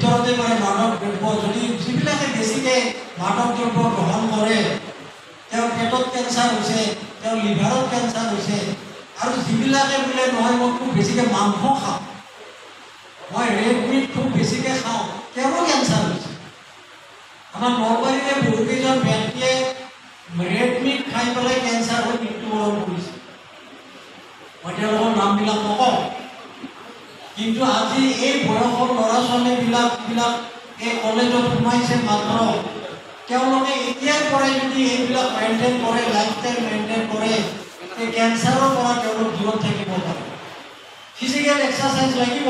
ভিতৰতে কৰে মাদক দ্ৰব্য যদি যিবিলাকে বেছিকৈ মাদক দ্ৰব্য গ্ৰহণ কৰে তেওঁৰ পেটত কেঞ্চাৰ হৈছে তেওঁৰ লিভাৰত কেঞ্চাৰ হৈছে আৰু যিবিলাকে বোলে নহয় মই খুব বেছিকৈ মাংস খাওঁ মই ৰেড মিট খুব বেছিকৈ খাওঁ তেওঁৰো কেঞ্চাৰ হৈছে আমাৰ নলবাৰীৰে বহুকেইজন ব্যক্তিয়ে ৰেড মিট খাই পেলাই কেঞ্চাৰ হৈ মৃত্যুবৰণ কৰিছে মই তেওঁলোকৰ নামবিলাক নকওঁ কিন্তু আজি এই বয়সৰ ল'ৰা ছোৱালীবিলাক এই কলেজত সোমাইছে মাত্ৰ তেওঁলোকে এতিয়াৰ পৰাই যদি এইবিলাক মেইনটেইন কৰে লাইফষ্টাইল মেইনটেইন কৰে এই কেঞ্চাৰৰ পৰা তেওঁলোক দূৰত থাকিব পাৰে ফিজিকেল এক্সাৰচাইজ লাগিব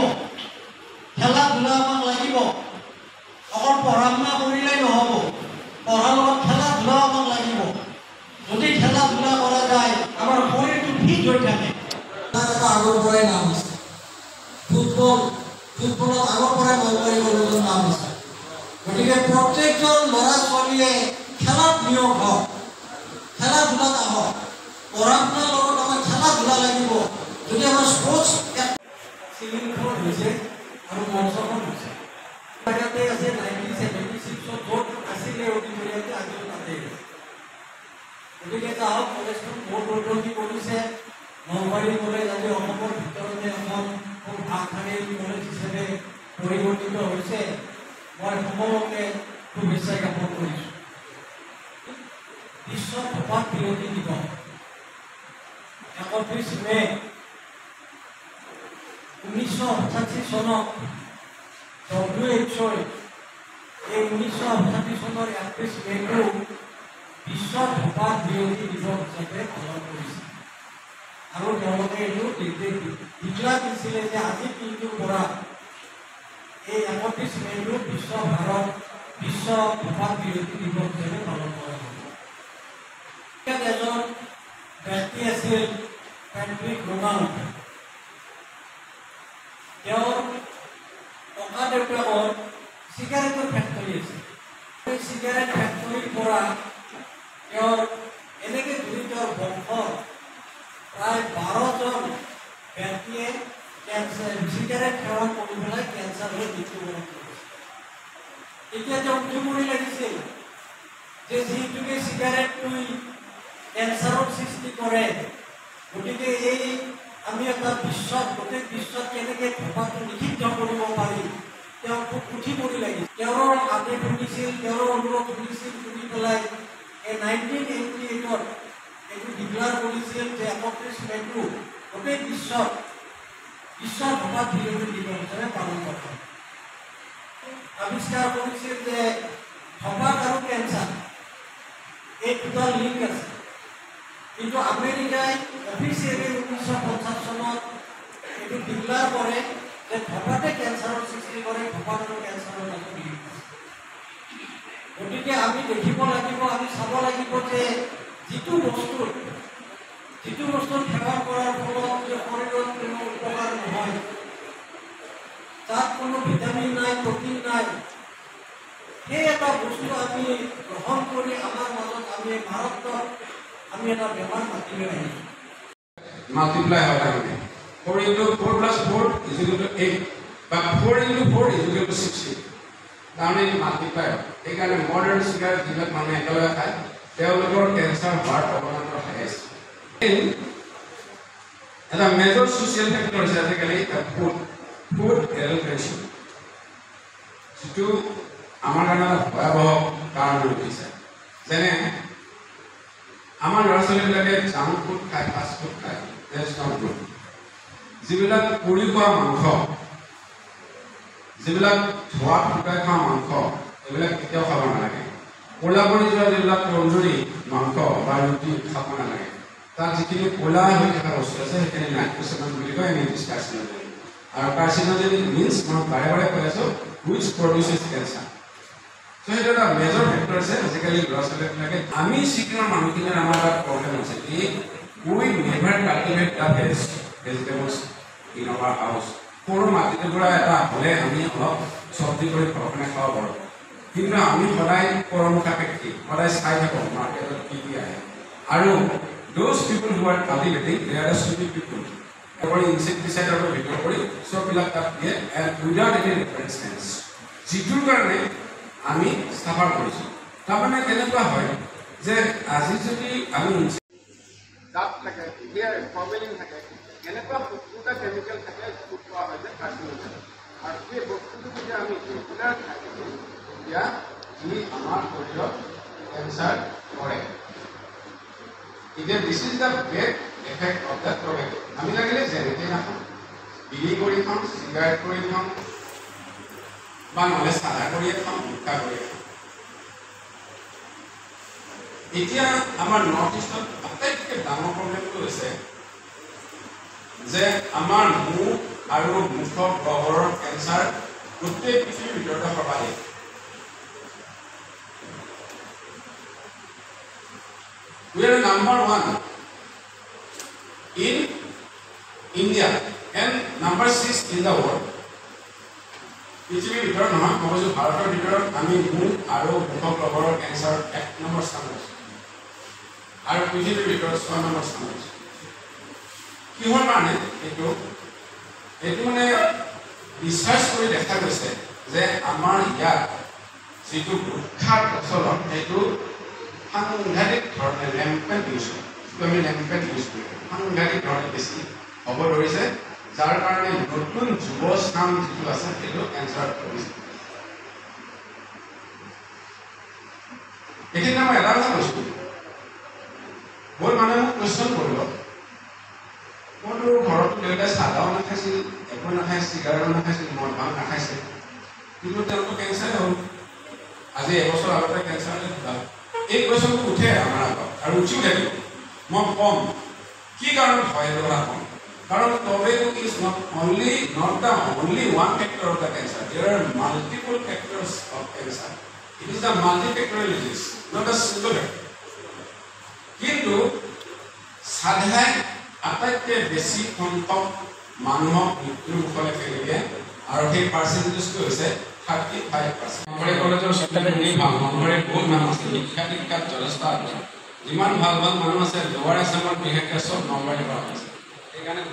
খেলা ধূলা আমাক লাগিব অকল পঢ়া শুনা কৰিলেই নহ'ব পঢ়াৰ লগত খেলা ধূলাও আমাক লাগিব যদি খেলা ধূলা কৰা যায় আমাৰ শৰীৰটো ফিট হৈ থাকে এটা আগৰ পৰাই নাম আছে ফুটবলত আগৰ পৰাই নলবাৰী কলেজৰ নাম আছে গতিকে প্ৰত্যেকজন ল'ৰা ছোৱালীয়ে খেলাত নিয়োগ হওক খেলা ধূলাত আহক পঢ়া শুনাৰ লগত আমাৰ খেলা ধূলা লাগিব যদি আমাৰ স্পৰ্টছ চিলিংখন হৈছে আৰু মঞ্চখন হৈছে জেগাতে আছে 1976 ভোট আছিলে অডিটৰিয়ামতে আজিও তাতে গতিকে চাওক কলেজখন ভোট উদ্বোধনী কৰিছে নলবাৰী কলেজ আজি অসমৰ ভিতৰতে এখন খুব আগশাৰীৰ কলেজ হিচাপে পৰিৱৰ্তিত হৈছে মই সকলোকে শুভেচ্ছা জ্ঞাপন কৰিছোঁ বিশ্ব ধঁপাত বিৰোধী দিৱস 31 মে 1988 চনত WHO এই 1988 চনৰ 31 মেটো বিশ্ব ধঁপাত বিৰোধী দিৱস হিচাপে পালন কৰিছে আৰু তেওঁলোকে এইটো ডিক্লাৰ দিছিলে যে আজি দিনটোৰ পৰা এই 31 মেটো বিশ্ব ধঁপাত বিৰোধী দিৱস হিচাপে পালন কৰা হ'ব এজন ব্যক্তি আছিল পেট্ৰিক ডোনাল্ড তেওঁৰ ককা দেউতাকৰ চিগাৰেটৰ ফেক্টৰী আছে সেই চিগাৰেট ফেক্টৰীৰ পৰা তেওঁৰ এনেকৈ ধৰি তেওঁৰ বংশৰ প্ৰায় 12জন ব্যক্তিয়ে চিগাৰেট সেৱন কৰি পেলাই কেঞ্চাৰ হৈ মৃত্যুবৰণ কৰিছে এতিয়া তেওঁ উঠিবই লাগিছিল যে যিটোকে চিগাৰেটটোৱে কেঞ্চাৰৰ সৃষ্টি কৰে গতিকে এই আমি এটা গোটেই বিশ্বত কেনেকৈ ধঁপাতটো নিষিদ্ধ কৰিব পাৰি তেওঁ খুব উঠি পৰি লাগিছিল তেওঁৰ আদেশ শুনিছিল তেওঁৰ অনুৰোধ শুনিছিল শুনি পেলাই এই 1988ত এইটো ডিক্লাৰ কৰিছিল যে 31 মেটো গোটেই বিশ্ব ধঁপাত বিৰোধী দিৱস হিচাপে পালন কৰা হয় আৱিষ্কাৰ কৰিছিল যে ধঁপাত আৰু কেঞ্চাৰ এই দুটা লিংক আছে কিন্তু আমেৰিকাই অফিচিয়েলি 1950 চনত এইটো ডিক্লাৰ কৰে যে ধঁপাতে কেঞ্চাৰৰ সৃষ্টি কৰে ধঁপাত আৰু কেঞ্চাৰৰ মাজত লিংক আছে গতিকে আমি দেখিব লাগিব আমি চাব লাগিব যে যিটো বস্তুৰ সেৱন কৰাৰ ফলত যে শৰীৰত কোনো উপকাৰ নহয় তাত কোনো ভিটামিন নাই প্ৰটিন নাই সেই এটা বস্তু আমি গ্ৰহণ কৰি আমাৰ মাজত আমি ভাৰতত আমি এটা বেমাৰ মাতিলৈ আহিছোঁ মাল্টিপ্লাই হয় তাৰমানে 4 into 4 plus 4 is equal to 8 but 4 into 4 is equal to 60 তাৰমানে মাল্টিপ্লাই হয় সেইকাৰণে মডাৰ্ণ চিগাৰেট যিবিলাক মানুহে একেলগে খায় তেওঁলোকৰ কেঞ্চাৰ হোৱাৰ প্ৰৱণতা থাকে এটা মেজৰ ছ'চিয়েল ফেক্টৰ হৈছে আজিকালি ফুড এডাল্টেৰেশ্যন যিটো আমাৰ কাৰণে ভয়াৱহ কাৰণ হৈ পৰিছে যেনে আমাৰ ল'ৰা ছোৱালীবিলাকে জাংক ফুড খায় ফাষ্ট ফুড খায় যিবিলাক পুৰি খোৱা মাংস যিবিলাক ধোঁৱাত শুকাই খোৱা মাংস এইবিলাক কেতিয়াও খাব নালাগে ক'লা পৰি যোৱা যিবিলাক তন্দুৰী মাংস বা ৰুটি খাব নালাগে তাত যিখিনি ক'লা হৈ থকা বস্তু আছে সেইখিনি নাইট্ৰজেন বুলি কয় আমি কাৰ্চিনোজেনিক আৰু কাৰ্চিনোজেনিক মিনছ মই বাৰে বাৰে কৈ আছোঁ হুইচ প্ৰডিউচেছ কেঞ্চাৰ চ' সেইটো এটা মেজৰ ফেক্টৰ আছে আজিকালি ল'ৰা ছোৱালীবিলাকে আমি ছিকিমৰ মানুহখিনিৰ আমাৰ এটা প্ৰব্লেম আছে কি we never cultivate the vegetables in our house সৰু মাটিটোৰ পৰা এটা হ'লে আমি অলপ চব্জি কৰি ঘৰখনে খাব পাৰোঁ কিন্তু আমি সদায় পৰমুখাপেক্ষী সদায় চাই থাকোঁ মাৰ্কেটত কি আহে আৰু those people who are cultivating they are the stupid people every insecticide or ভিতর কৰি সববিলাক তাত দিয়ে and without any reference যিটোৰ কাৰণে আমি সাফাৰ কৰিছোঁ। তাৰমানে কেনেকুৱা হয় যে আজি যদি আমি দাঁত থাকে, ফৰ্মেলিন থাকে, এনেকুৱা বস্তুটা কেমিকেল থাকে যিটো কোৱা হয় যে কাৰ্চিনোজেন। আৰু সেই বস্তুটো যদি আমি ৰেগুলাৰ থাকিছোঁ তেতিয়া ই আমাৰ শৰীৰত কেঞ্চাৰ কৰে। এতিয়া this is the bad effect of the tobacco. আমি লাগিলে যেনেকৈ নাখাওঁ, বিড়ি কৰি খাওঁ, চিগাৰেট কৰি খাওঁ, বা নহ'লে চাদা কৰিয়ে খাওঁ, গুটখা কৰিয়ে খাওঁ। এতিয়া আমাৰ নৰ্থ ইষ্টত আটাইতকৈ ডাঙৰ প্ৰব্লেমটো হৈছে যে আমাৰ মুখ আৰু মুখৰ গহ্বৰৰ কেঞ্চাৰ গোটেই পৃথিৱীৰ ভিতৰতে সৰ্বাধিক। We are number 1 in India and number 6 in the world. পৃথিৱীৰ ভিতৰত নহয়, মই কৈছোঁ ভাৰতৰ ভিতৰত আমি মুখ আৰু মুখৰ গহ্বৰৰ কেঞ্চাৰ 1 নম্বৰ স্থান পাইছোঁ আৰু পৃথিৱীৰ ভিতৰত 6 নম্বৰ স্থান পাইছোঁ। কিহৰ কাৰণে এইটো মানে ৰিচাৰ্চ কৰি দেখা গৈছে যে আমাৰ ইয়াত যিটো গুটখাৰ প্ৰচলন সেইটো সাংঘাতিক ধৰণে ৰেম্পেণ্ট ইউজ হয়। যিটো আমি ৰেম্পেণ্ট ইউজ কৰোঁ সাংঘাতিক ধৰণে বেছি হ'ব ধৰিছে, যাৰ কাৰণে নতুন যুৱচাম যিটো আছে সেইটো কেঞ্চাৰত পৰিছে। এইখিনি মই এটা কথা কৈছোঁ, বহুত মানুহে মোক কুৱেশ্যন কৰিব, মোৰতো ঘৰতো দেউতাই চাদাও নাখাইছিল, একো নাখাইছিল, চিগাৰেটো নাখাইছিল, মদ ভাং নাখাইছিল, কিন্তু তেওঁলোকৰ কেঞ্চাৰে হ'ল। আজি এবছৰ আগতে কেঞ্চাৰে ঢুকাল। এই কুৱেশ্যনটো উঠে আমাৰ আগত আৰু উঠিও থাকিব। মই ক'ম কি কাৰণত হয় এইটো কথা ক'ম। কাৰণ tobacco is not the only one factor of the cancer. There are multiple factors of cancer. It is the multifactorial disease, not a single factor. কিন্তু সাধাই আটাইতকৈ বেছি সংখ্যক মানুহক মৃত্যুৰ মুখলৈ ঠেলি দিয়ে আৰু সেই পাৰ্চেণ্টেজটো হৈছে 35%। মংগৰে কলেজৰ ষ্টুডেণ্ট ভাল, মংগৰে বহুত মানুহ আছে, শিক্ষাত যথেষ্ট আছে। যিমান ভাল ভাল মানুহ আছে লোৱাৰ আছামত বিশেষকৈ চব নলবাৰীৰ পৰা আছে। সেইকাৰণে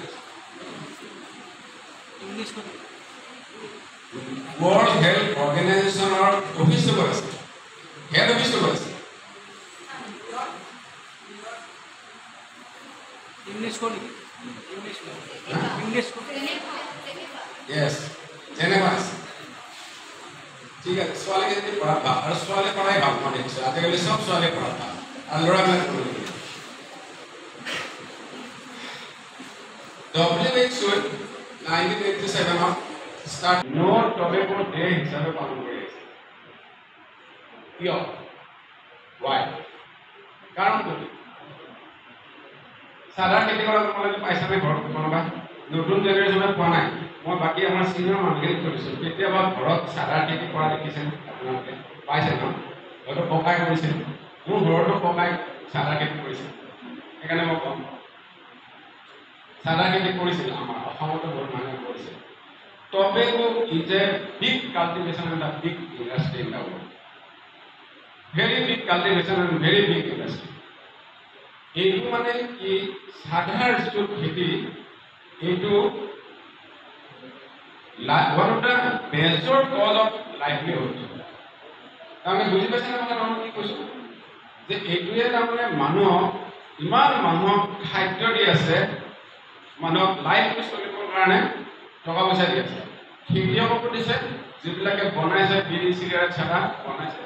ৱৰ্ল্ড হেল্থ অৰ্গেনাইজেশ্যনৰ অফিচটো ক'ত আছে? হেড অফিচটো ক'ত আছে? Yes, Geneva আছে। ঠিক আছে, ছোৱালীকেইজনী পঢ়া ভাল আৰু ছোৱালী পঢ়াই ভাল। মই দেখিছোঁ আজিকালি চব ছোৱালী পঢ়া ভাল আৰু ল'ৰাবিলাক পঢ়ি WHO 1987 start no tobacco day হিচাপে পালন কৰি আছে। কিয়? Why? কাৰণটো চাদাৰ খেতি কৰা তোমালোকে পাইছানে ঘৰত কোনোবা? নতুন জেনেৰেশ্যনে পোৱা নাই। মই বাকী আমাৰ চিনিয়ৰ মানুহখিনিক কৰিছোঁ, কেতিয়াবা ঘৰত চাদাৰ খেতি কৰা দেখিছেনে আপোনালোকে? পাইছে ন? হয়তো ককাই কৰিছিল, মোৰ ঘৰতো ককাই চাদাৰ খেতি কৰিছিল। সেইকাৰণে মই ক'ম চাদাৰ খেতি কৰিছিল, আমাৰ অসমতো বহুত মানুহে কৰিছিল। Tobacco is a big cultivation and a big industry in the world. Very big cultivation and very big industry. এইটো মানে কি চাদাৰ যিটো খেতি এইটো one of the major cause of livelihood. তাৰমানে বুজি পাইছে নে মই কি কৈছোঁ? যে এইটোৱে তাৰমানে মানুহক ইমান মানুহক খাদ্য দি আছে, মানুহক লাইফটো চলিবৰ কাৰণে টকা পইচা দি আছে। খেতিয়ককো দিছে, যিবিলাকে বনাইছে বিড়ি চিগাৰেট চাদা বনাইছে